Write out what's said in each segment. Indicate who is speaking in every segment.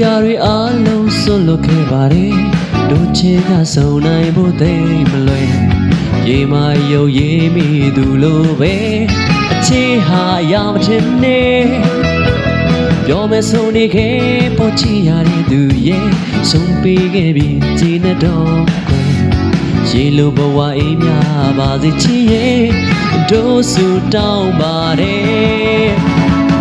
Speaker 1: တာတွေအားလုံးဆွတ်လွတ်ခဲ့ပါတယ်တို့ချစ်ကဆုံနိုင်ဖို့သိမလွယ်ရေမရုပ်ရည်မိသူလိုပဲအချစ်ဟာရမထင်နဲ့ပြောမယ်ဆိုနေခဲ့ပေါ်ချရတဲ့သူရဲ့ဆုံးပေးခဲ့ပြီးကြည်နေတော့ရေလိုဘဝအေးမြပါစေချစ်ရဲ့တို့ဆူတောင်းပါတယ်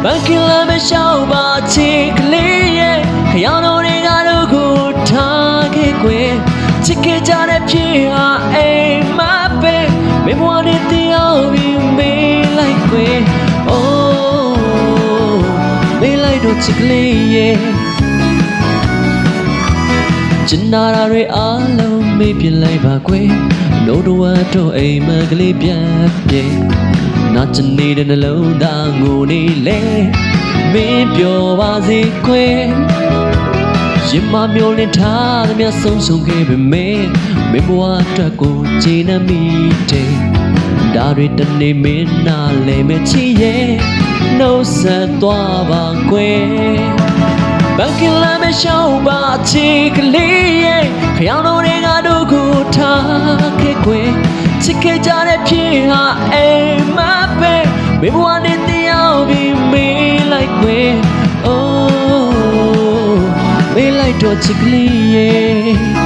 Speaker 1: ဘန်ကလာမရှောက်ပါချစ်ကလေးရဲ့ခရောင်တော်တွေကတို့ကိုထားခဲ့ကွယ်ချစ်ခဲ့ကြတဲ့ဖြစ်ဟာအိမ်မပဲမေဘွားနဲ့တရားပြီးမေးလိုက်ကွယ်အိုးမေးလိုက်တော့ချစ်ကလေးရဲ့ကျင်နာတာတွေအားလုံးမေ့ပြလိုက်ပါကွယ်နိုးတော့တော့အိမ်မကလေးပြန်ပြေနာချင်နေတဲ့နှလုံးသားငိုနေလေမင်းပြောပါစေကွယ်ရင်မမျိုးလင်းထားသမျှဆုံးရှုံးခဲ့ပေမဲ့မင်းဘဝအတွက်ကိုခြေနှမိတဲ့ဒါတွေတနေ့မင်းနာလဲမချစ်ရဲ့နှုတ်ဆက်သွားပါကွယ်ဘန်ကလာမရှောက်ပါချစ်ကလေးရဲ့ခရောင်တော်တွေကတို့ကိုထားခဲ့ကွယ်ချစ်ခဲ့ကြတဲ့ဖြစ်ဟာအိမ်မပဲမေဘွားနဲ့တရားပြီးမေးလိုက်ကွယ်အိုးမေးလိုက်တော့ချစ်ကလေးရဲ့